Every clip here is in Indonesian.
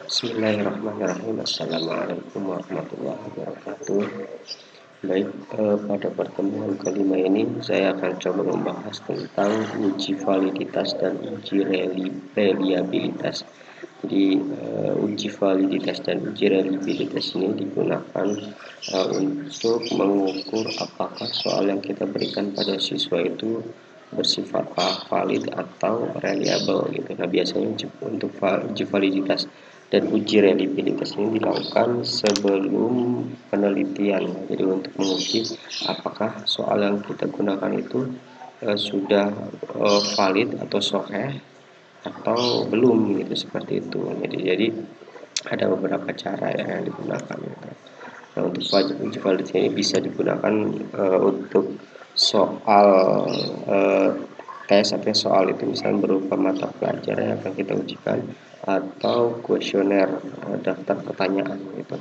Bismillahirrahmanirrahim. Assalamualaikum warahmatullahi wabarakatuh. Baik, pada pertemuan kelima ini saya akan coba membahas tentang uji validitas dan uji reliabilitas. Jadi uji validitas dan uji reliabilitas ini digunakan untuk mengukur apakah soal yang kita berikan pada siswa itu bersifat valid atau reliable gitu. Nah, biasanya untuk uji validitas dan uji reliabilitas ini dilakukan sebelum penelitian. Jadi untuk menguji apakah soal yang kita gunakan itu sudah valid atau sahih atau belum gitu, seperti itu. Jadi ada beberapa cara yang digunakan gitu. Nah, untuk uji validitas ini bisa digunakan untuk soal tes atau soal itu misalnya berupa mata pelajaran yang akan kita ujikan atau kuesioner daftar pertanyaan gitu.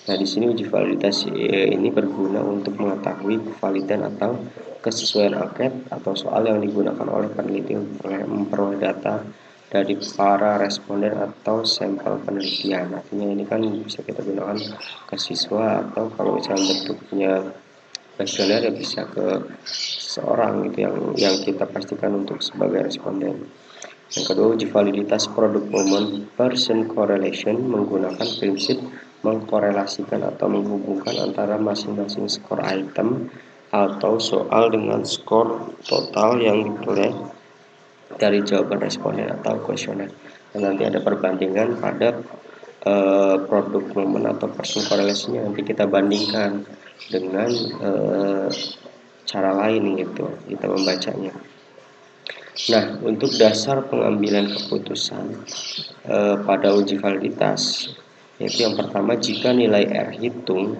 Nah, di sini uji validitas ini berguna untuk mengetahui kevalidan atau kesesuaian angket atau soal yang digunakan oleh peneliti untuk memperoleh data dari para responden atau sampel penelitian. Artinya ini kan bisa kita gunakan ke siswa atau kalau misalnya bentuknya kuesioner ya bisa ke seorang gitu yang kita pastikan untuk sebagai responden. Yang kedua, uji validitas product moment person correlation menggunakan prinsip mengkorelasikan atau menghubungkan antara masing-masing skor item atau soal dengan skor total yang diperoleh dari jawaban responden atau kuesioner. Dan nanti ada perbandingan pada produk moment atau person correlation nanti kita bandingkan dengan cara lain gitu kita membacanya. Nah, untuk dasar pengambilan keputusan pada uji validitas, yaitu yang pertama, jika nilai R hitung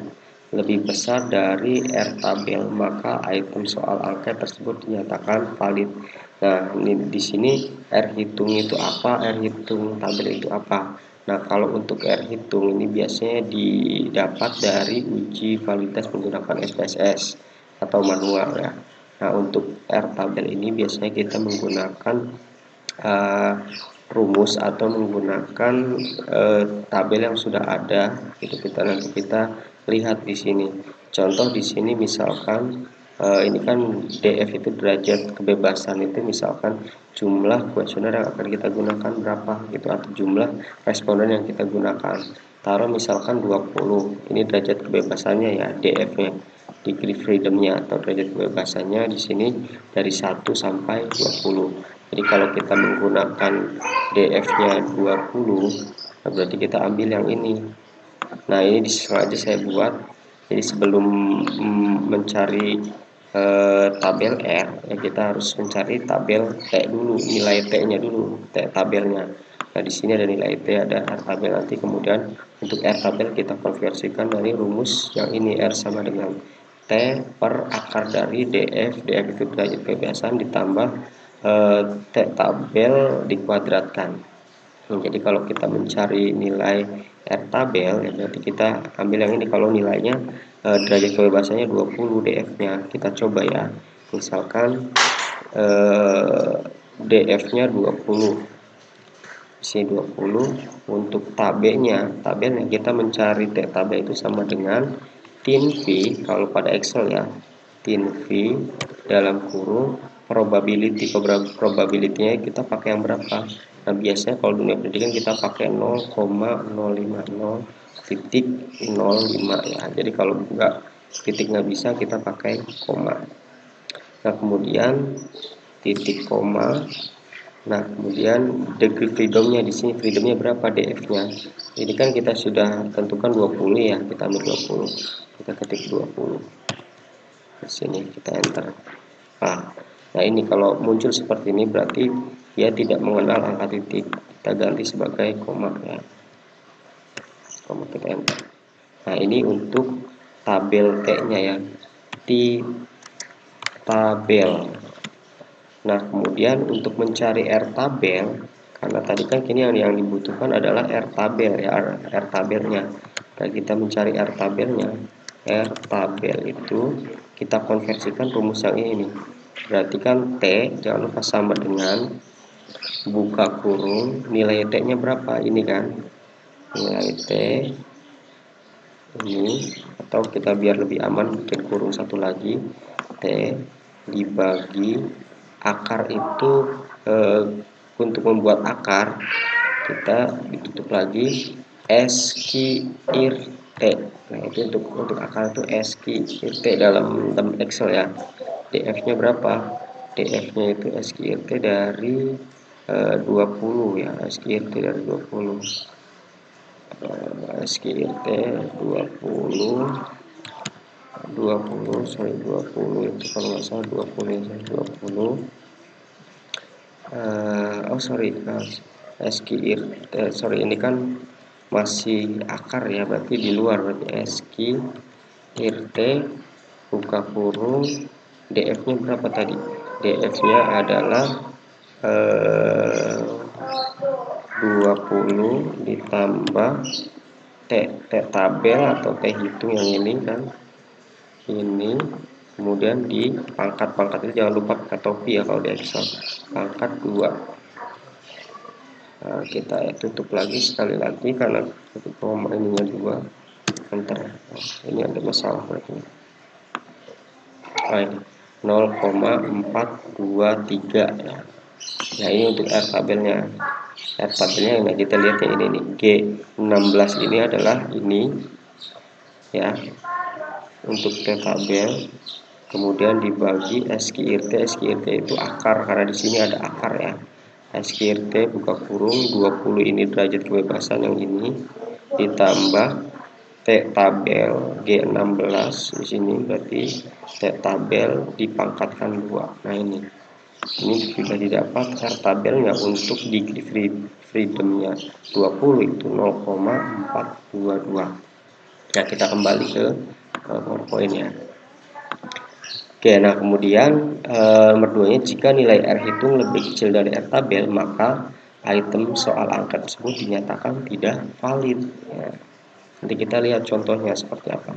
lebih besar dari R tabel, maka item soal angka tersebut dinyatakan valid. Nah, di sini R hitung itu apa, R hitung tabel itu apa. Nah, kalau untuk R hitung ini biasanya didapat dari uji validitas menggunakan SPSS atau manual ya. Nah, untuk R tabel ini biasanya kita menggunakan rumus atau menggunakan tabel yang sudah ada. Itu nanti kita lihat di sini. Contoh di sini misalkan ini kan DF itu derajat kebebasan, itu misalkan jumlah kuesioner yang akan kita gunakan berapa gitu, atau jumlah responden yang kita gunakan. Taruh misalkan 20. Ini derajat kebebasannya ya, DF-nya. Degree freedom-nya atau derajat kebebasannya di sini dari 1 sampai 20. Jadi kalau kita menggunakan DF-nya 20, berarti kita ambil yang ini. Nah, ini disengaja saya buat. Jadi sebelum mencari tabel R, ya kita harus mencari tabel T dulu, nilai T-nya dulu, T tabelnya. Nah, di sini ada nilai T, ada R tabel. Nanti kemudian untuk R tabel kita konversikan dari rumus yang ini, R sama dengan T per akar dari DF. DF itu derajat kebebasan ditambah T tabel dikuadratkan. Jadi kalau kita mencari nilai R tabel, ya berarti kita ambil yang ini. Kalau nilainya derajat kebebasannya 20, DF-nya kita coba ya. Misalkan DF-nya 20. Sini 20. Untuk tabelnya kita mencari T tabel itu sama dengan tin V kalau pada Excel ya. Tin V dalam kurung probability-nya kita pakai yang berapa? Nah, biasanya kalau dunia pendidikan kita pakai 0,050 titik 05 ya. Jadi kalau enggak titik nggak bisa, kita pakai koma. Nah, kemudian titik koma. Nah, kemudian degree freedom-nya di sini, freedom-nya berapa, DF-nya. Ini kan kita sudah tentukan 20 ya, kita ambil 20. Kita ketik 20. Di sini kita enter. Nah, ini kalau muncul seperti ini berarti dia tidak mengenal angka titik. Kita ganti sebagai koma ya. Koma, kita enter. Nah, ini untuk tabel T-nya ya. T tabel. Nah, kemudian untuk mencari R tabel, karena tadi kan kini yang dibutuhkan adalah R tabel ya, R tabelnya. Nah, kita mencari R tabelnya. R tabel itu kita konversikan rumus yang ini. Berarti kan T jangan lupa sama dengan buka kurung nilai T-nya berapa, ini kan nilai T ini, atau kita biar lebih aman bikin kurung satu lagi, T dibagi akar itu untuk membuat akar kita ditutup lagi SQIR T. Nah itu untuk akar itu SQIR T dalam Excel ya. DF nya berapa? DF nya itu SQIR T dari 20 ya, SQIR T dari 20. SQIRT 20 itu kalau nggak salah 20 SQIRT ini kan masih akar ya, berarti di luar, berarti SQIRT buka kurung DF nya berapa tadi? DF nya adalah 20 ditambah T tabel atau T hitung yang ini kan, ini kemudian di pangkat itu jangan lupa pakai topi ya kalau di Excel, pangkat 2. Nah, kita tutup lagi sekali lagi karena nomor ininya 2, enter. Nah, ini ada masalah berarti. Nah, 0,423 ya. Nah ini untuk R tabelnya. R tabelnya yang kita lihat ya ini nih, G16 ini adalah ini ya, untuk T tabel, kemudian dibagi SQIRT itu akar, karena di sini ada akar ya. SQIRT buka kurung 20 ini derajat kebebasan yang ini, ditambah T tabel G16 di sini, berarti T tabel dipangkatkan 2. Nah ini sudah didapat R tabelnya untuk degree freedomnya 20 itu 0,422. Nah kita kembali ke PowerPoint ya. Oke, nah kemudian nomor 2-nya, jika nilai R hitung lebih kecil dari R tabel, maka item soal angka tersebut dinyatakan tidak valid ya. Nanti kita lihat contohnya seperti apa.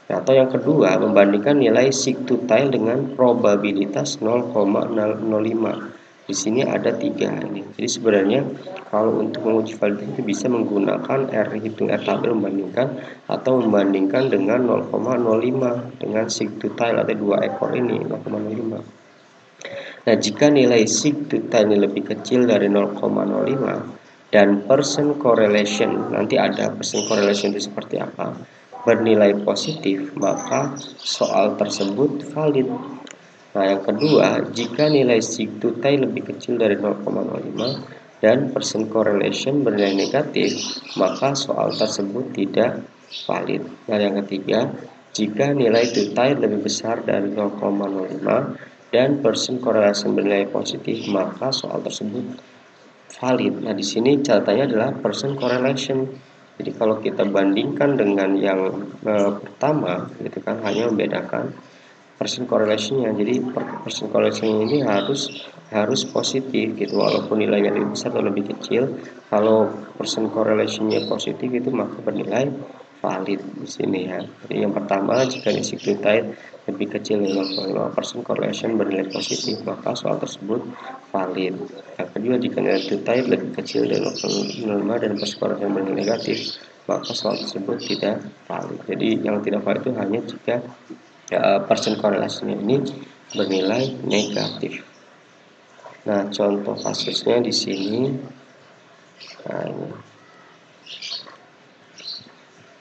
Nah, atau yang kedua, membandingkan nilai sigtutile dengan probabilitas 0,005. Di sini ada 3 ini. Jadi sebenarnya kalau untuk menguji validitas itu bisa menggunakan R hitung R tabel membandingkan, atau membandingkan dengan 0,05 dengan sigtutile atau 2 ekor ini 0,05. Nah, jika nilai sigtutile ini lebih kecil dari 0,05 dan percent correlation, nanti ada percent correlation itu seperti apa, bernilai positif, maka soal tersebut valid. Nah, yang kedua, jika nilai sigtutile lebih kecil dari 0,05 dan percent correlation bernilai negatif, maka soal tersebut tidak valid. Nah, yang ketiga, jika nilai tutile lebih besar dari 0,05 dan percent correlation bernilai positif, maka soal tersebut valid. Nah, di sini catatannya adalah percent correlation. Jadi kalau kita bandingkan dengan yang pertama, gitu kan, hanya membedakan percent correlation-nya. Jadi percent correlation ini harus positif gitu, walaupun nilainya lebih besar atau lebih kecil. Kalau percent correlation-nya positif itu maka bernilai valid di sini ya. Jadi yang pertama, jika sigtutile lebih kecil dari 0,5% correlation bernilai positif, maka soal tersebut valid. Yang kedua, jika nilai sigtutile lebih kecil dari 0,05 dan percent correlation bernilai negatif, maka soal tersebut tidak valid. Jadi yang tidak valid itu hanya jika percent korelasinya ini bernilai negatif. Nah, contoh kasusnya di sini.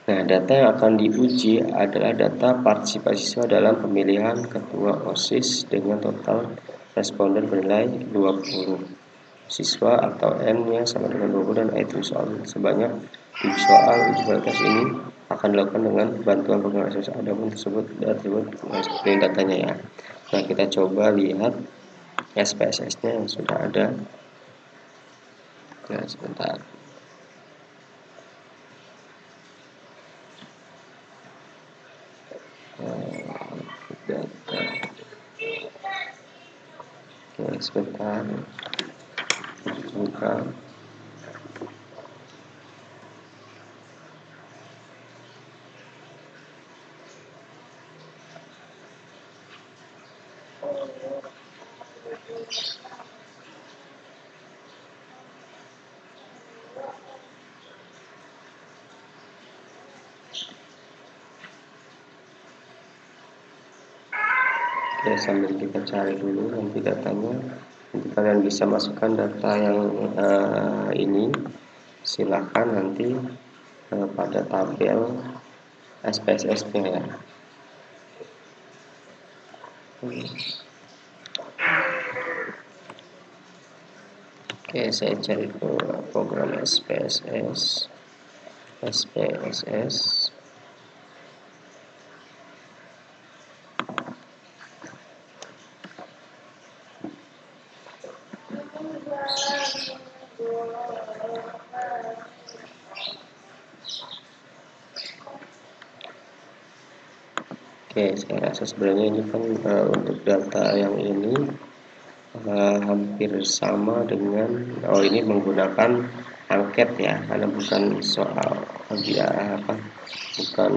Nah, data yang akan diuji adalah data partisipasi siswa dalam pemilihan ketua OSIS dengan total responden bernilai 20. Siswa atau N-nya sama dengan 20 dan item soal sebanyak 7 soal. Uji validitas ini akan dilakukan dengan bantuan program SPSS. Adapun tersebut seperti datanya ya. Nah, kita coba lihat SPSS-nya yang sudah ada. Nah, sebentar. Data. Oke, sebentar. Buka. Oke, sambil kita cari dulu nanti datanya. Nanti kalian bisa masukkan data yang ini, silakan nanti pada tabel SPSS-nya ya. Oke, saya cari program SPSS. Oke, saya rasa sebenarnya ini kan untuk data yang ini hampir sama dengan ini menggunakan angket ya, karena bukan soal bukan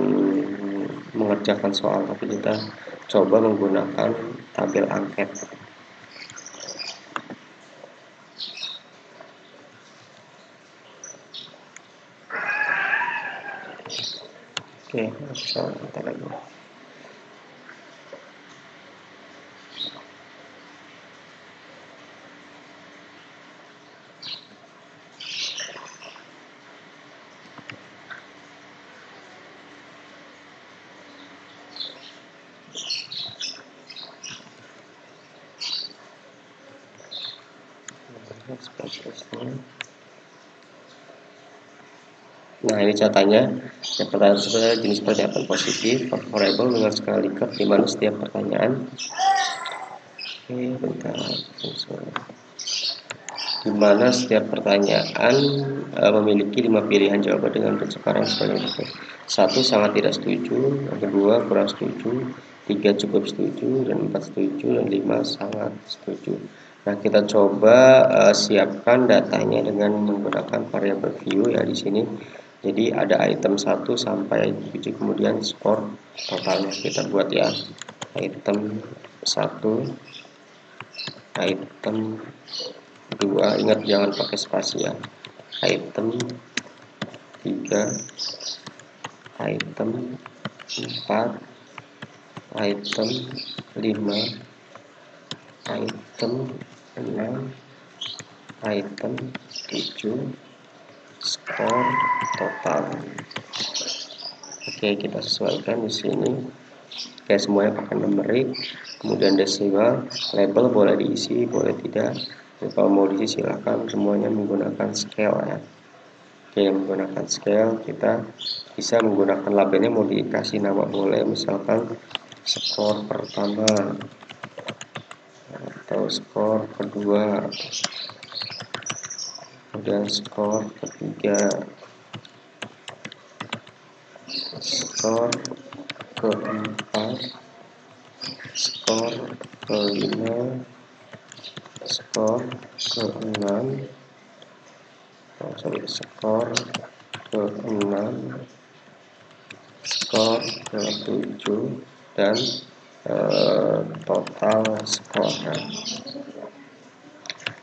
mengerjakan soal, tapi kita coba menggunakan tabel angket. Oke, sebentar lagi. Nah, ini catatannya. Yang pertanyaan sebenarnya jenis pertanyaan positif, variabel dengan skala Likert di mana setiap pertanyaan. Oke, bentar. Di mana setiap pertanyaan memiliki 5 pilihan jawaban dengan pencekaran sebagai berikut. 1 sangat tidak setuju, yang kedua kurang setuju, 3 cukup setuju, dan 4 setuju, dan 5 sangat setuju. Nah, kita coba siapkan datanya dengan menggunakan variabel view ya di sini. Jadi ada item 1 sampai 7, kemudian skor totalnya kita buat ya. Item 1, item 2, ingat jangan pakai spasi ya. Item 3, item 4, item 5, item 6, item 7, skor total. Oke, kita sesuaikan di sini. Oke, semuanya pakai numerik, kemudian desimal, label boleh diisi, boleh tidak. Jadi kalau mau diisi silakan, semuanya menggunakan scale ya. Oke, menggunakan scale kita bisa menggunakan labelnya, mau dikasih nama boleh, misalkan skor pertama atau skor kedua, kemudian skor ketiga, skor keempat, skor kelima, skor ke-6, skor ke-6, skor ke-7, dan total skor.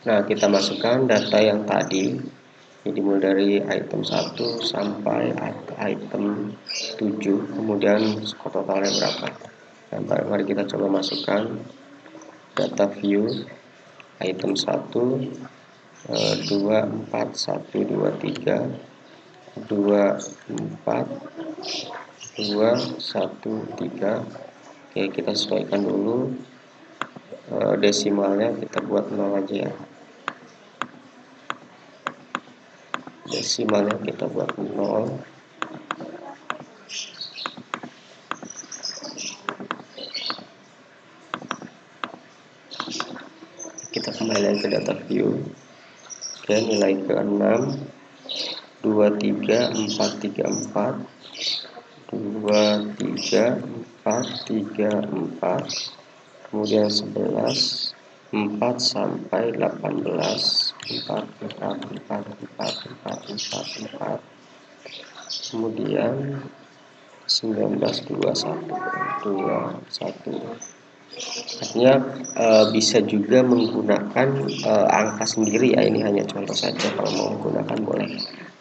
Nah, kita masukkan data yang tadi, jadi mulai dari item 1 sampai item 7, kemudian skor totalnya berapa. Nah, mari kita coba masukkan data view item 1, 2, 4, 1, 2, 3, 2, 4, 2, 1, 3. Oke, kita sesuaikan dulu desimalnya, kita buat 0 aja ya. Desimalnya kita buat 0. Kita kembali ke data view. Oke, nilai ke-6, 2, 3, 4, 3, 4, 2, 3, 4, 3, 4, kemudian 11, 4 sampai 18, 4, 4, 4, 4, 4, 4, 4, kemudian 19, 2, 1, 2, 1. Artinya bisa juga menggunakan angka sendiri ya, ini hanya contoh saja, kalau mau menggunakan boleh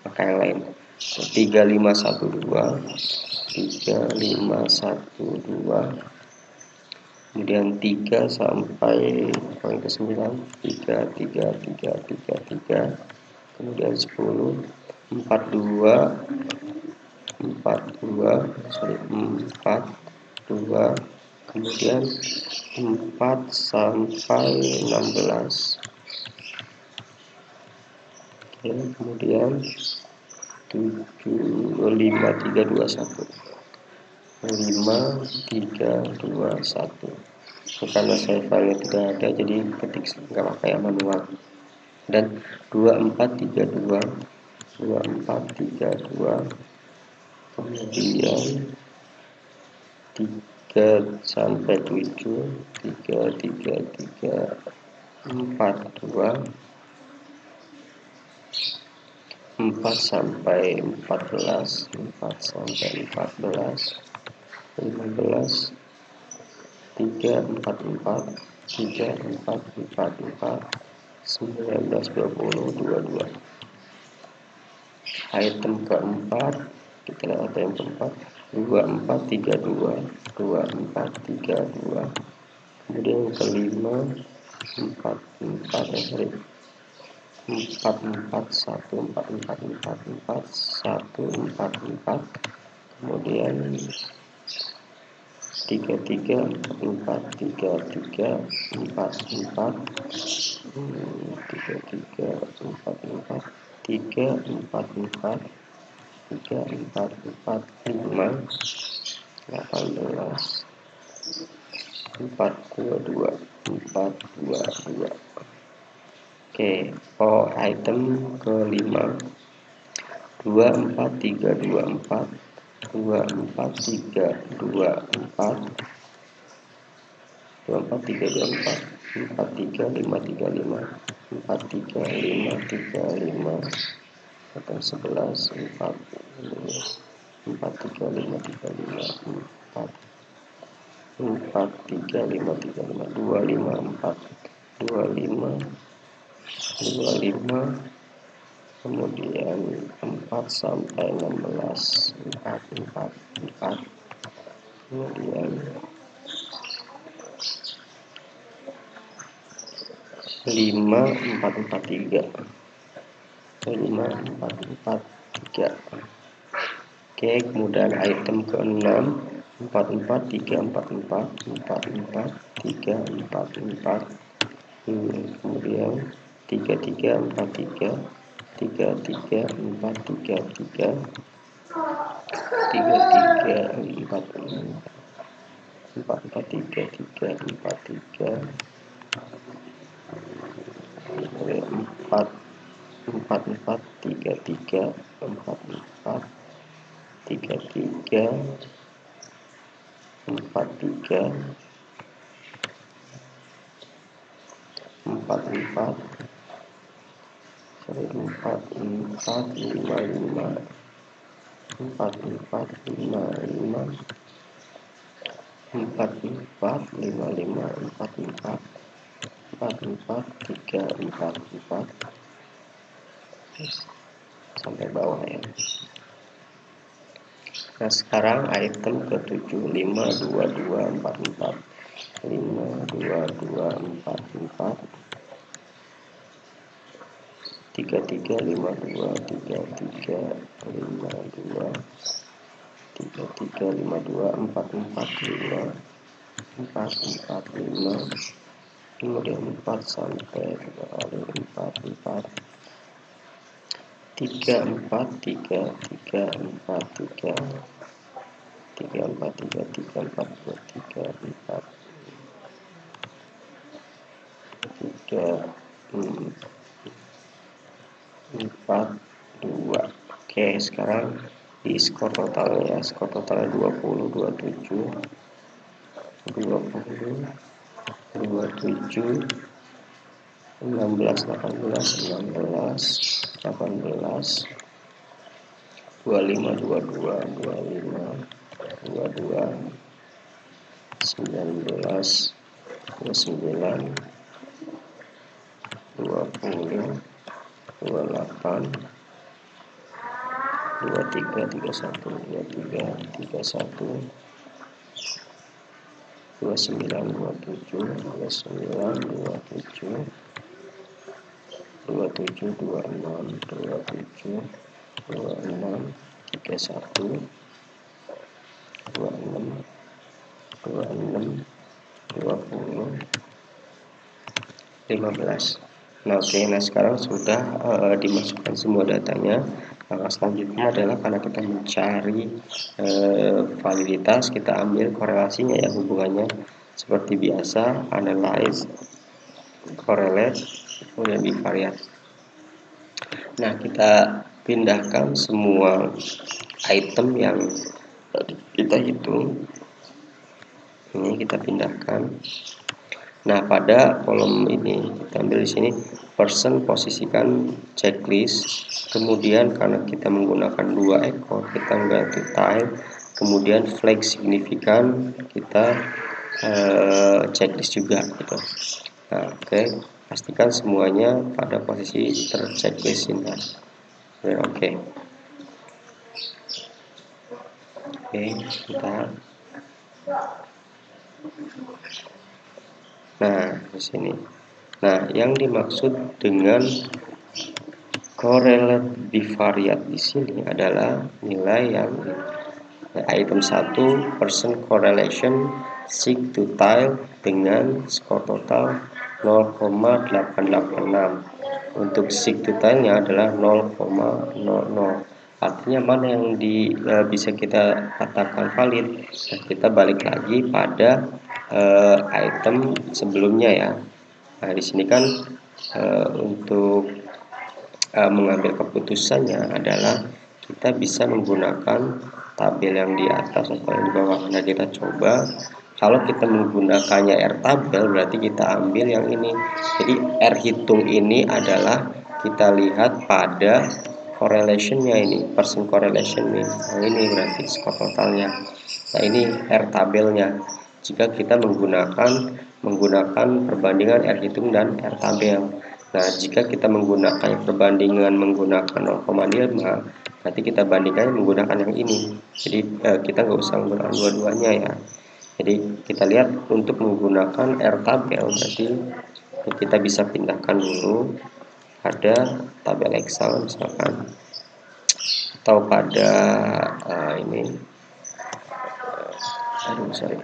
pakai yang lain. 3, 5, 1, 2, 3, 5, 1, 2, kemudian 3 sampai poin ke-9, 3, 3, 3, 3, 3, kemudian 10, 42, 42, 42, kemudian 4 sampai 16, oke, kemudian 7, 5, 3, 2, 1, 5, 3, 2, 1. Karena saya filenya tidak ada, jadi ketik nggak pakai manual. Dan 2, 4, 3, 2, 2, 4, 3, 2, kemudian 3 sampai 7, 3, 3, 3, 4, 2, 4 sampai 14, 4 sampai 14, 15, 3, 4, 4, 3, 4, 4, 4, 19, 20, 22. Item keempat, kita lihat yang keempat, 2, 4, 3, 2, 2, 4, 3, 2, kemudian yang kelima, 4, 4, 4, 4, 1, 4, 4, 4, 4, 1, 4, 4, kemudian 3, 3, 4, 3, 3, 4, 4, 3, 3, 4, 4, 3, 4, 4, 3, 4, 4, 5, 18, 4, 2, 2, 4, 2, 2. Oke, item kelima, 2, 4, 3, 2, 4, 2, 4, 3, 2, 4, 2, 4, 3, 2, 4, 4, 3, 5, 3, 5, 4, 3, 5, 3, 5, atau 11, 4, 4, 3, 5, 3, 5, 4, 4, 3, 5, 3, 5, 2, 5, 4, 2, 5, 2, 5, kemudian 4 sampai 16, 4, 4, 4, kemudian 5, 4, 4, 3, 5, 4, 4, 3. Oke, kemudian item ke-6, 4, 4, 3, 4, 4, 4, 4, 3, 4, 4, kemudian 3, 3, 4, 3, 3, 3, 4, 3, 3, 3, 3, 4, 4, 4, 3, 3, 4, 3, 4, 4, 4, 3, 3, 4, 4, 3, 3, 4, 3, 4, 4, 4, 4, 5, 5, 4, 4, 5, 5, 4, 4, 5, 5, 4, 4, 4, 4, 3, 4, 4, sampai bawah ya. Nah, sekarang item ke-7, 5, 2, 2, 4, 4, 5, 2, 2, 4, 4, 3, 3, 5, 2, 3, 3, 5, 2, 3, 3, 5, 2, 4, 4, 5, 4, 4, 5, kemudian 4 sampai 4, 4, 3, 4, 3, 3, 4, 3, 3, 4, 3, 3, 4, 2, 3, 4, 3, 4, 2. Oke, sekarang di skor totalnya, skor totalnya 20, 27, 20, 27, 16, 18, 16, 18, 25, 22, 25, 22, 19, 29, 20, 28, 23, 31, 23, 31, 2927, 2927, 27, 26, 27, 26, 31, 26, 26, 20, 15. Nah, oke. Nah, sekarang sudah dimasukkan semua datanya. Langkah selanjutnya adalah karena kita mencari validitas, kita ambil korelasinya ya, hubungannya seperti biasa, analyze, correlate, kemudian bivariate. Nah, kita pindahkan semua item yang kita hitung. Ini kita pindahkan. Nah, pada kolom ini kita ambil di sini person, posisikan checklist. Kemudian karena kita menggunakan 2 ekor, kita ganti type. Kemudian flag signifikan, kita checklist juga gitu. Nah, oke. Pastikan semuanya pada posisi terchecklist ini. Oke. Oke, kita. Nah, di sini. Nah, yang dimaksud dengan correlate bivariate di sini adalah nilai yang item 1 person correlation seek to tile dengan skor total 0,886. Untuk seek to tile-nya adalah 0,00. Artinya mana yang bisa kita katakan valid? Nah, kita balik lagi pada item sebelumnya ya. Nah, di sini kan untuk mengambil keputusannya adalah kita bisa menggunakan tabel yang di atas atau yang di bawah. Nah, kita coba. Kalau kita menggunakannya R tabel, berarti kita ambil yang ini. Jadi R hitung ini adalah kita lihat pada correlation-nya ini, person correlation nih. Nah, ini berarti skor totalnya. Nah, ini R tabelnya. Jika kita menggunakan perbandingan R hitung dan R tabel. Nah, jika kita menggunakan perbandingan menggunakan 0,5, berarti kita bandingkan menggunakan yang ini. Jadi kita nggak usah menggunakan dua-duanya ya. Jadi kita lihat untuk menggunakan R tabel, berarti kita bisa pindahkan dulu pada tabel Excel misalkan, atau pada ini. Sorry.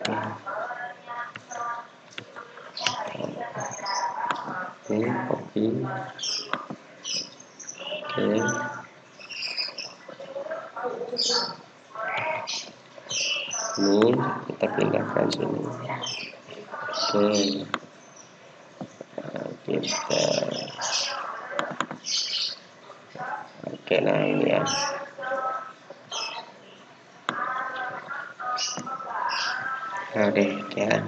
Ini copy. Oke. Ini kita pindahkan sini. Oke. Kita. Oke, nah ini ya. Nah, deh ya.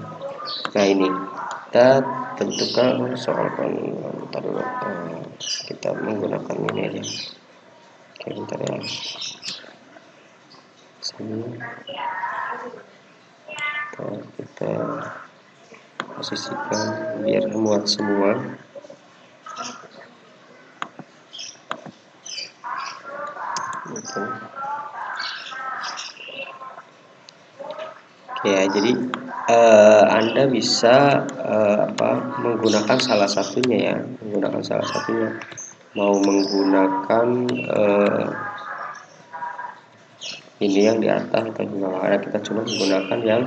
Nah, ini kita tentukan soal kita menggunakan ini aja. Oke, bentar ya. Sini kita posisikan biar muat semua. Oke ya, jadi Anda bisa menggunakan salah satunya ya, mau menggunakan ini yang di atas atau di bawah. Kita cuma menggunakan yang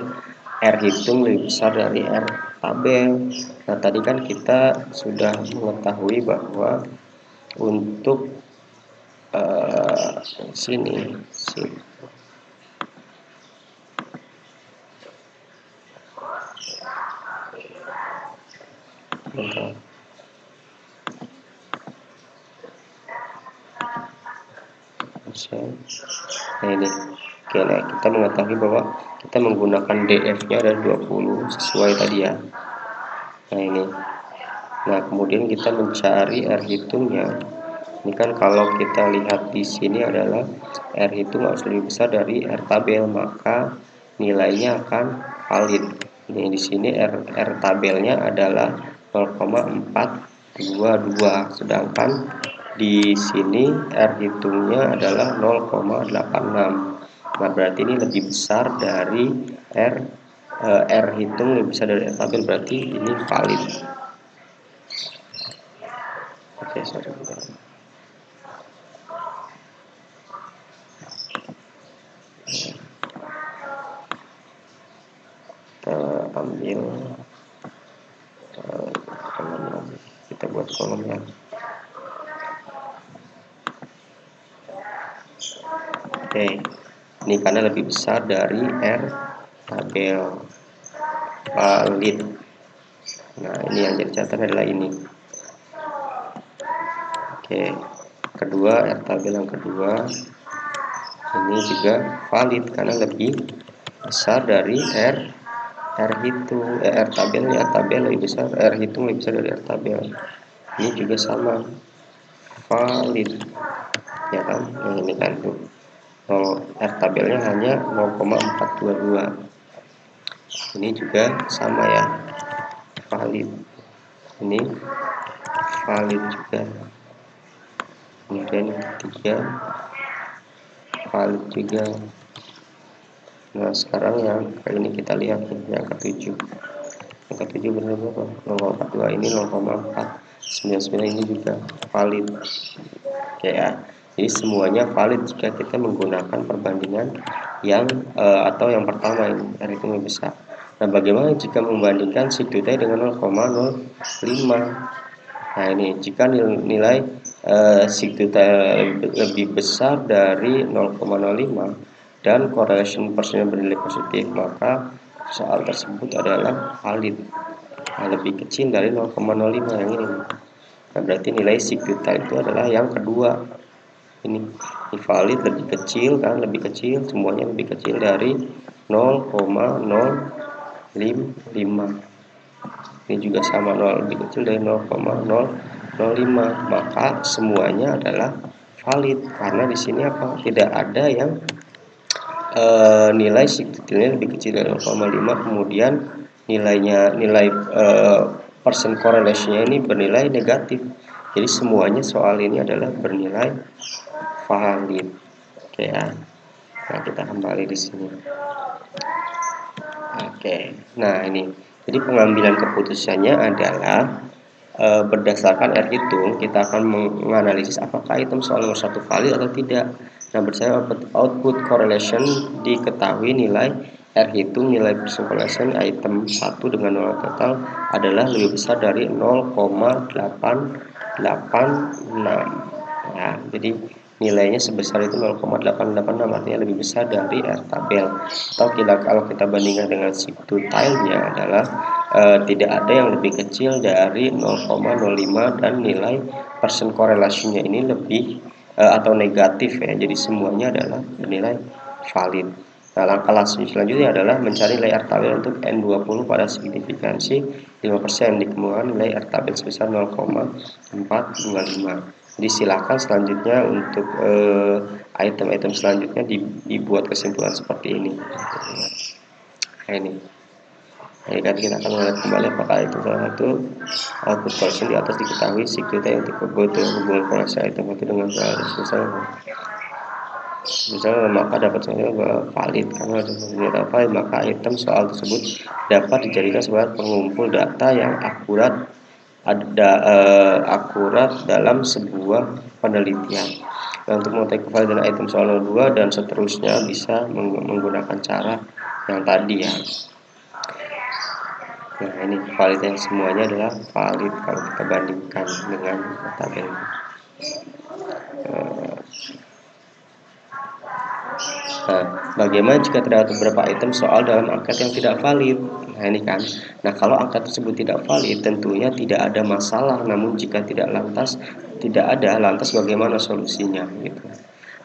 R hitung lebih besar dari R tabel. Nah, tadi kan kita sudah mengetahui bahwa untuk sini nah ini. Oke, nah kita mengetahui bahwa kita menggunakan DF-nya ada 20 sesuai tadi ya. Nah, ini. Nah, kemudian kita mencari R hitungnya. Ini kan kalau kita lihat di sini adalah R hitung harus lebih besar dari R tabel, maka nilainya akan valid. Ini di sini R tabelnya adalah 0,422, sedangkan di sini R hitungnya adalah 0,86. Nah, berarti ini lebih besar dari R R hitung lebih besar dari R tabel, berarti ini valid. Oke, sorry. Kita ambil kolom lagi, kita buat kolom ya. Oke, ini karena lebih besar dari R tabel, valid. Nah, ini yang jadi catatan adalah ini. Oke, kedua R tabel yang kedua ini juga valid karena lebih besar dari R hitung, R tabelnya. R tabel lebih besar, R hitung lebih besar dari R tabel. Ini juga sama, valid, ya kan? Yang ini kan tuh, R tabelnya hanya 0,422. Ini juga sama ya, valid. Ini valid juga. Kemudian yang ketiga valid juga. Nah, sekarang yang kali ini kita lihat yang ketujuh. Yang ketujuh benar berapa? 0,42, ini 0,499, ini juga valid. Oke ya. Jadi semuanya valid jika kita menggunakan perbandingan yang atau yang pertama ini, R itu lebih besar. Nah, bagaimana jika membandingkan sigma dengan 0,05? Nah, ini jika nilai sigma lebih besar dari 0,05 dan correlation persennya bernilai positif, maka soal tersebut adalah valid. Nah, lebih kecil dari 0,05 yang ini. Nah, berarti nilai sigma itu adalah yang kedua. Ini valid, lebih kecil kan, lebih kecil, semuanya lebih kecil dari 0,005. Ini juga sama, 0 lebih kecil dari 0,005, maka semuanya adalah valid karena di sini apa? Tidak ada yang nilai sigma lebih kecil dari 0,5, kemudian nilai persen correlation-nya ini bernilai negatif. Jadi semuanya soal ini adalah bernilai valid. Oke ya. Nah, kita kembali di sini. Oke. Nah, ini. Jadi pengambilan keputusannya adalah berdasarkan R hitung, kita akan menganalisis apakah item soal nomor 1 valid atau tidak. Nah, berdasarkan output correlation diketahui nilai R hitung, nilai persen correlation item 1 dengan nilai total adalah lebih besar dari 0,886. Nah, jadi nilainya sebesar itu 0,886, artinya lebih besar dari R tabel. Atau kalau kita bandingkan dengan sigma-nya adalah tidak ada yang lebih kecil dari 0,05 dan nilai persen korelasinya ini lebih atau negatif ya. Jadi semuanya adalah bernilai valid. Nah, langkah selanjutnya adalah mencari nilai R tabel untuk N20 pada signifikansi 5%, dikembangkan nilai R tabel sebesar 0,425. Jadi silakan selanjutnya untuk item-item selanjutnya dibuat kesimpulan seperti ini. Nah, ini. Jadi kita akan melihat kembali apakah itu salah satu output correlation di atas diketahui sigma untuk kebetulan hubungan korelasi item itu dengan misalnya maka dapat valid karena ada valid, maka item soal tersebut dapat dijadikan sebagai pengumpul data yang akurat dalam sebuah penelitian. Nah, untuk mengetahui kevalidan item soal 02 dan seterusnya bisa menggunakan cara yang tadi ya. Nah, ini validan semuanya adalah valid kalau kita bandingkan dengan tabel. Nah, bagaimana jika terdapat beberapa item soal dalam angket yang tidak valid? Nah, ini kan. Nah, kalau angka tersebut tidak valid, tentunya tidak ada masalah. Namun jika tidak ada, lantas bagaimana solusinya? Gitu.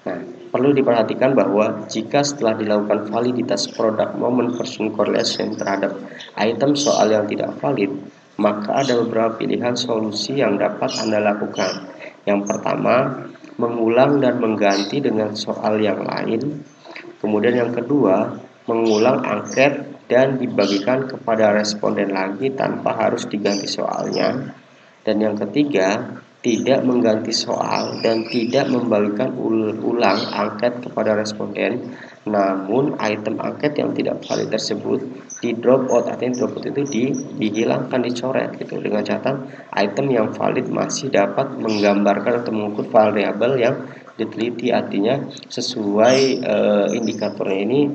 Nah, perlu diperhatikan bahwa jika setelah dilakukan validitas product moment person correlation terhadap item soal yang tidak valid, maka ada beberapa pilihan solusi yang dapat Anda lakukan. Yang pertama, mengulang dan mengganti dengan soal yang lain. Kemudian yang kedua, mengulang angket dan dibagikan kepada responden lagi tanpa harus diganti soalnya. Dan yang ketiga, tidak mengganti soal dan tidak membagikan ulang angket kepada responden. Namun item angket yang tidak valid tersebut di drop out, artinya drop out itu dihilangkan, dicoret gitu, dengan catatan item yang valid masih dapat menggambarkan atau mengukur variabel yang diteliti, artinya sesuai indikatornya ini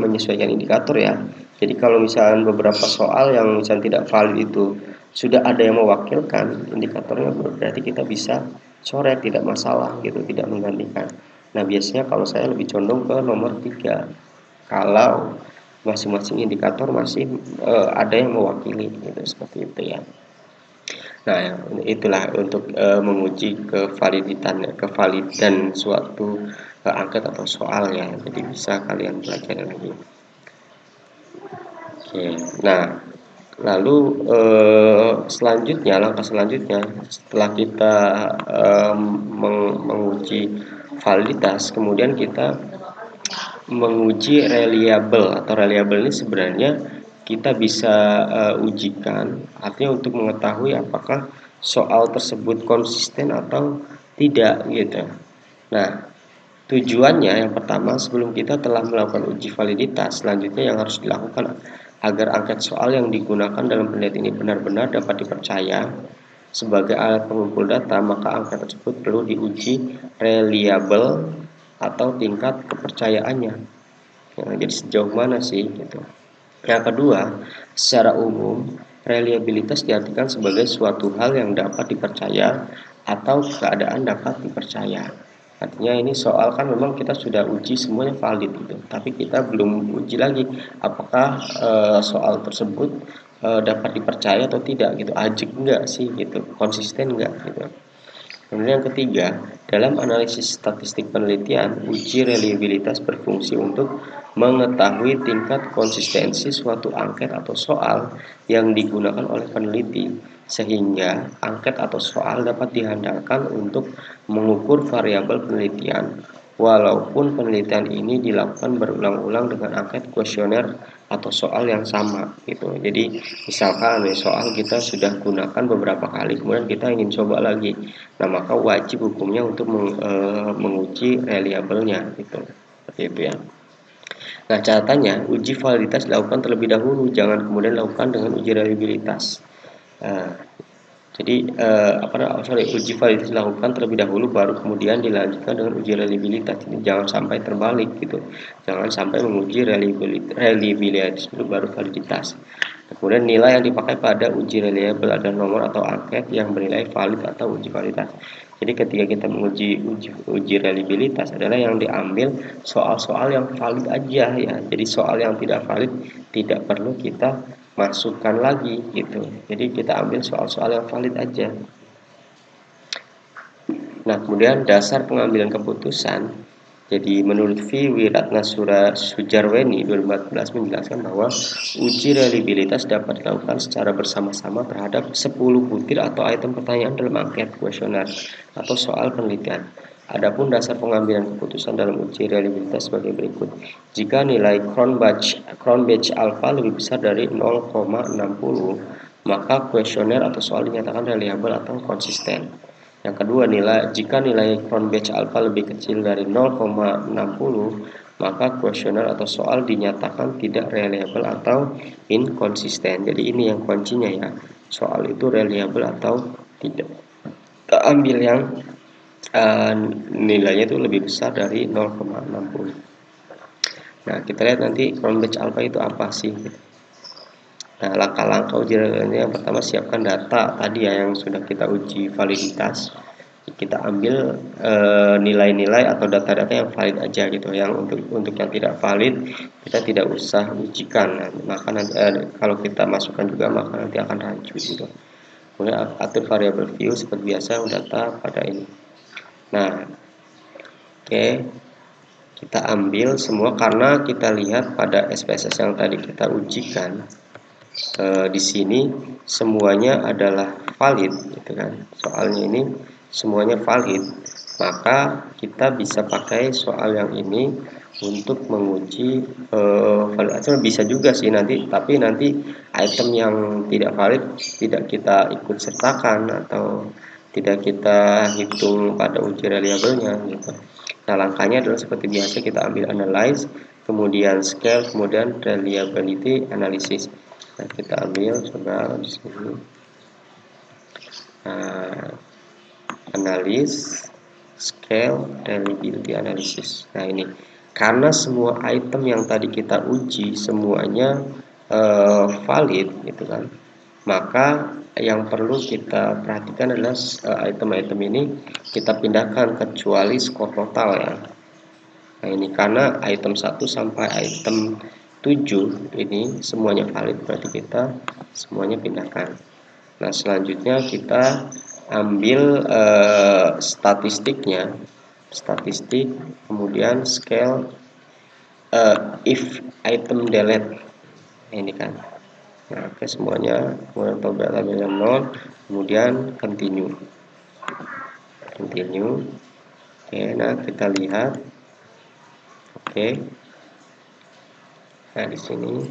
menyesuaikan indikator ya. Jadi kalau misalnya beberapa soal yang misalnya tidak valid itu sudah ada yang mewakilkan indikatornya, berarti kita bisa coret, tidak masalah gitu, tidak menggantikan. Nah biasanya kalau saya lebih condong ke nomor 3 kalau masing-masing indikator masih ada yang mewakili gitu, seperti itu ya. Nah, itulah untuk menguji kevalidan suatu angket atau soal ya. Jadi bisa kalian pelajari lagi. Oke. Nah, lalu langkah selanjutnya setelah kita menguji validitas, kemudian kita menguji reliable. Atau reliable ini sebenarnya kita bisa ujikan, artinya untuk mengetahui apakah soal tersebut konsisten atau tidak gitu. Nah, tujuannya yang pertama, sebelum kita telah melakukan uji validitas, selanjutnya yang harus dilakukan agar angket soal yang digunakan dalam penelitian ini benar-benar dapat dipercaya sebagai alat pengumpul data, maka angket tersebut perlu diuji reliable atau tingkat kepercayaannya. Ya, jadi sejauh mana sih gitu. Yang kedua, secara umum, reliabilitas diartikan sebagai suatu hal yang dapat dipercaya atau keadaan dapat dipercaya. Artinya ini soal kan memang kita sudah uji semuanya valid gitu, tapi kita belum uji lagi apakah soal tersebut dapat dipercaya atau tidak gitu, ajek enggak sih gitu, konsisten enggak gitu. Kemudian yang ketiga, dalam analisis statistik penelitian, uji reliabilitas berfungsi untuk mengetahui tingkat konsistensi suatu angket atau soal yang digunakan oleh peneliti, sehingga angket atau soal dapat diandalkan untuk mengukur variabel penelitian, walaupun penelitian ini dilakukan berulang-ulang dengan angket kuesioner atau soal yang sama gitu. Jadi misalkan soal kita sudah gunakan beberapa kali, kemudian kita ingin coba lagi, nah maka wajib hukumnya untuk menguji reliabelnya gitu, seperti itu ya. Nah catatannya, uji validitas dilakukan terlebih dahulu, jangan kemudian dilakukan dengan uji reliabilitas. Jadi uji validitas dilakukan terlebih dahulu, baru kemudian dilanjutkan dengan uji reliabilitas. Ini jangan sampai terbalik gitu. Jangan sampai menguji reliabilitas dulu baru validitas. Kemudian nilai yang dipakai pada uji reliable adalah nomor atau angket yang bernilai valid atau uji validitas. Jadi ketika kita menguji uji reliabilitas adalah yang diambil soal-soal yang valid aja ya. Jadi soal yang tidak valid tidak perlu kita masukkan lagi gitu. Jadi kita ambil soal-soal yang valid aja. Nah, kemudian dasar pengambilan keputusan. Jadi menurut V. Wiratna Sujarweni 2014 menjelaskan bahwa uji reliabilitas dapat dilakukan secara bersama-sama terhadap 10 butir atau item pertanyaan dalam angket kuesioner atau soal penelitian. Adapun dasar pengambilan keputusan dalam uji reliabilitas sebagai berikut. Jika nilai Cronbach alpha lebih besar dari 0,60, maka kuesioner atau soal dinyatakan reliable atau konsisten. Yang kedua, jika nilai Cronbach alpha lebih kecil dari 0,60, maka kuesioner atau soal dinyatakan tidak reliable atau inkonsisten. Jadi ini yang kuncinya ya. Soal itu reliable atau tidak. Kita ambil yang nilainya itu lebih besar dari 0,60. Nah, kita lihat nanti Cronbach alpha itu apa sih? Nah, langkah-langkah uji reliabilitas yang pertama, siapkan data tadi ya yang sudah kita uji validitas. Kita ambil nilai-nilai atau data-data yang valid aja gitu. Yang untuk yang tidak valid kita tidak usah ujikan. Nah, maka nanti kalau kita masukkan juga maka nanti akan rancu gitu. Kemudian atur variabel view seperti biasa data pada ini. Nah, oke. Kita ambil semua karena kita lihat pada SPSS yang tadi kita ujikan. Di sini semuanya adalah valid gitu kan. Soalnya ini semuanya valid, maka kita bisa pakai soal yang ini untuk menguji valid. Bisa juga sih nanti, tapi nanti item yang tidak valid tidak kita ikut sertakan atau tidak kita hitung pada uji reliabelnya gitu. Nah, langkahnya adalah seperti biasa, kita ambil analyze, kemudian scale, kemudian reliability analysis. Nah, kita ambil coba di sini. Nah, analysis, scale, reliability analysis. Nah, ini karena semua item yang tadi kita uji semuanya valid gitu kan, maka yang perlu kita perhatikan adalah item-item ini kita pindahkan kecuali skor total ya. Nah, ini karena item 1 sampai item 7 ini semuanya valid, berarti kita semuanya pindahkan. Nah, selanjutnya kita ambil statistiknya, statistik, kemudian scale, if item delete. Nah, ini kan. Nah, oke, semuanya, kemudian tabelnya 0, kemudian continue. Oke, nah kita lihat. Oke. Nah, di sini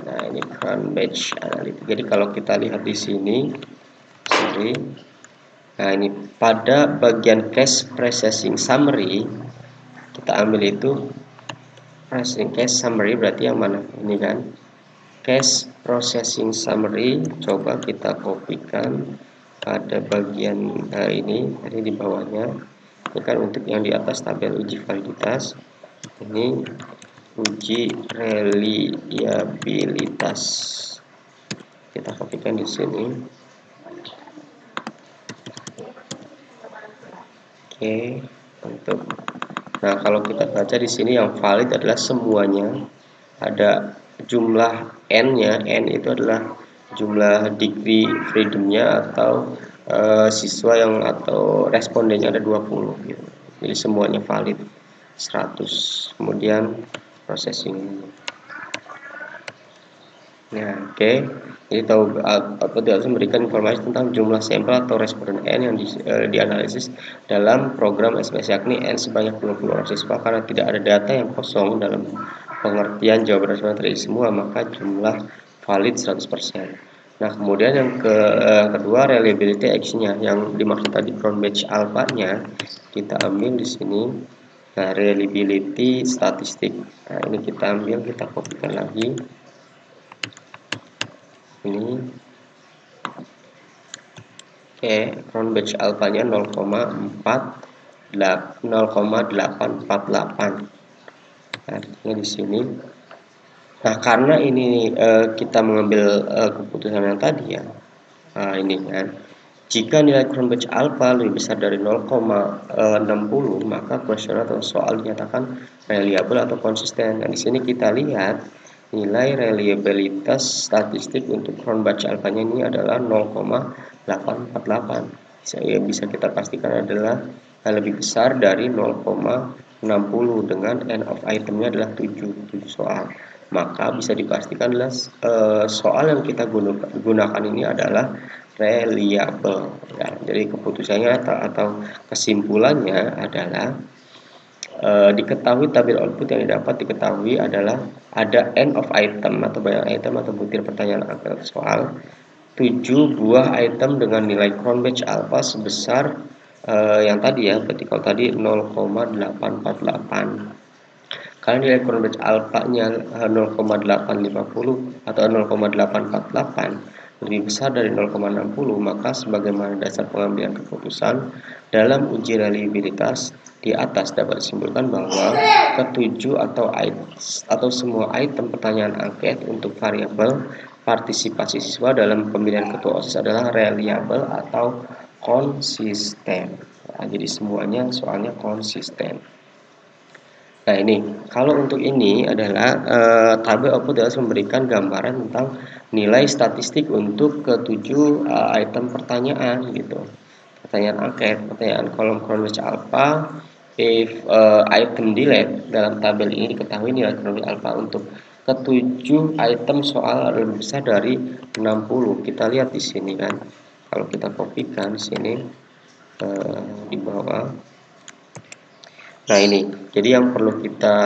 nah ini crown batch analytics. Jadi kalau kita lihat di sini, nah ini pada bagian cache processing summary, kita ambil itu processing cache summary, berarti yang mana? Ini kan cache processing summary. Coba kita kopikan pada bagian ini di bawahnya. Ini kan untuk yang di atas tabel uji validitas. Ini uji reliabilitas. Kita kopikan di sini. Oke, untuk nah kalau kita baca di sini yang valid adalah semuanya. Ada jumlah n-nya, n itu adalah jumlah degree freedom-nya atau siswa yang atau respondennya ada 20 gitu. Jadi semuanya valid 100. Kemudian processing. Nah, oke. Jadi tahu output harus memberikan informasi tentang jumlah sampel atau responden N yang dianalisis dalam program SPS, yakni N sebanyak 20 orang siswa. Karena tidak ada data yang kosong dalam pengertian jawaban responden tadi semua, maka jumlah valid 100%. Nah, kemudian yang kedua, reliability action-nya yang dimaksud tadi crown batch alpha-nya kita ambil di sini. Nah, reliability statistik. Nah, ini kita ambil, kita kopikan lagi. Ini oke, crown batch alpha-nya 0,848. Artinya di sini. Nah, karena ini kita mengambil keputusan yang tadi ya. Nah, ini kan. Jika nilai crown batch alpha lebih besar dari 0,60, maka kuesioner atau soal dinyatakan reliable atau konsisten. Nah, di sini kita lihat nilai reliabilitas statistik untuk crown batch alpha-nya ini adalah 0,848. Bisa kita pastikan adalah lebih besar dari 0,60 dengan n of itemnya adalah 7 soal. Maka bisa dipastikan adalah soal yang kita gunakan ini adalah reliable. Ya, jadi keputusannya atau kesimpulannya adalah diketahui tabel output yang didapat diketahui adalah ada n of item atau banyak item atau butir pertanyaan angka soal 7 buah item dengan nilai crown batch alpha sebesar yang tadi ya, berarti kalau tadi 0,848. Karena nilai crown batch alpha-nya 0,850 atau 0,848 lebih besar dari 0,60, maka sebagaimana dasar pengambilan keputusan dalam uji reliabilitas di atas dapat disimpulkan bahwa ketujuh atau semua item pertanyaan angket untuk variabel partisipasi siswa dalam pemilihan ketua OSIS adalah reliable atau konsisten. Nah, jadi semuanya soalnya konsisten. Nah, ini kalau untuk ini adalah tabel output harus memberikan gambaran tentang nilai statistik untuk ketujuh item pertanyaan gitu. Pertanyaan angket, pertanyaan kolom crown batch alpha, if item delete dalam tabel ini diketahui nilai crown batch alpha untuk ketujuh item soal lebih besar dari 60. Kita lihat di sini kan. Kalau kita kopikan di sini di bawah. Nah ini, jadi yang perlu kita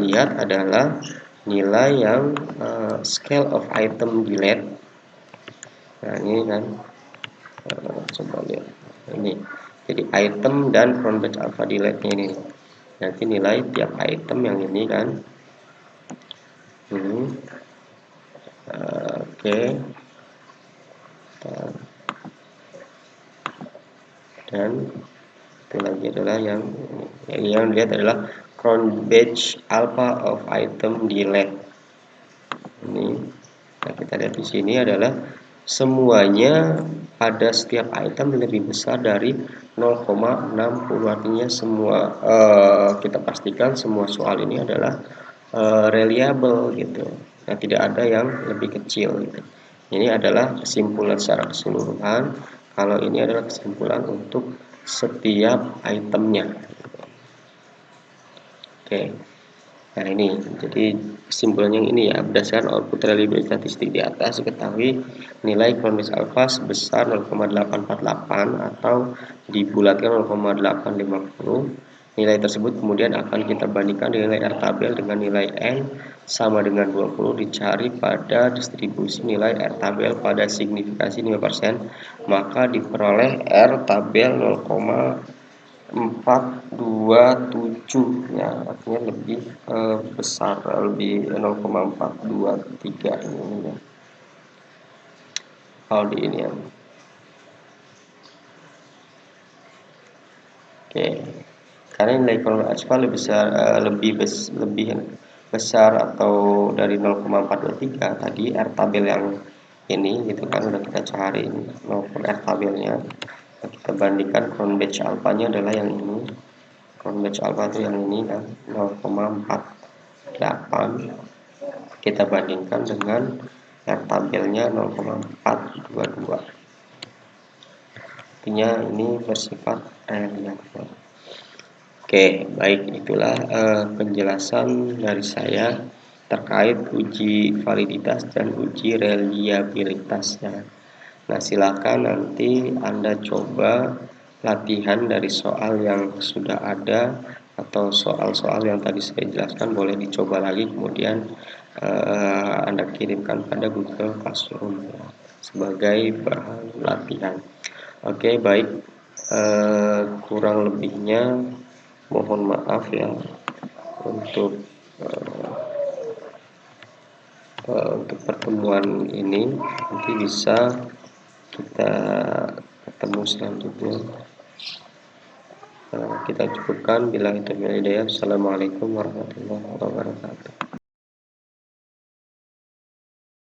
lihat adalah nilai yang scale of item delete. Nah ini kan, coba lihat ini. Jadi item dan front batch alpha delete-nya ini. Nanti nilai tiap item yang ini kan. Oke. Dan itu lagi adalah yang dilihat adalah front batch alpha of item delete. Ini, nah kita lihat di sini adalah semuanya pada setiap item lebih besar dari 0,60. Artinya semua kita pastikan semua soal ini adalah reliable gitu. Nah, tidak ada yang lebih kecil gitu. Ini adalah kesimpulan secara keseluruhan. Kalau ini adalah kesimpulan untuk setiap itemnya. Oke. Nah ini, jadi kesimpulannya yang ini ya, berdasarkan output reliability statistik di atas diketahui nilai front batch alpha sebesar 0,848 atau dibulatkan 0,850. Nilai tersebut kemudian akan kita bandingkan dengan nilai R tabel dengan nilai N sama dengan 20 dicari pada distribusi nilai R tabel pada signifikasi 5%, maka diperoleh R tabel 0,427 ya, artinya lebih besar, lebih 0,423 ini ya. Kalau di ini ya. Oke. Karena nilai front alpha lebih besar atau dari 0,423 tadi R tabel yang ini gitu kan udah kita cari maupun R tabelnya, kita bandingkan front batch alpha-nya adalah yang ini. Front batch alpha itu yang ini kan 0,48, kita bandingkan dengan R tabelnya 0,422. Artinya ini bersifat reliable. Oke, baik, itulah penjelasan dari saya terkait uji validitas dan uji reliabilitasnya. Nah, silakan nanti Anda coba latihan dari soal yang sudah ada atau soal-soal yang tadi saya jelaskan, boleh dicoba lagi kemudian Anda kirimkan pada Google Classroom ya, sebagai bahan latihan. Oke, baik, kurang lebihnya mohon maaf ya untuk pertemuan ini. Nanti bisa kita ketemu selanjutnya. Kita cukupkan. Bila itu hidayah. Assalamualaikum warahmatullahi wabarakatuh.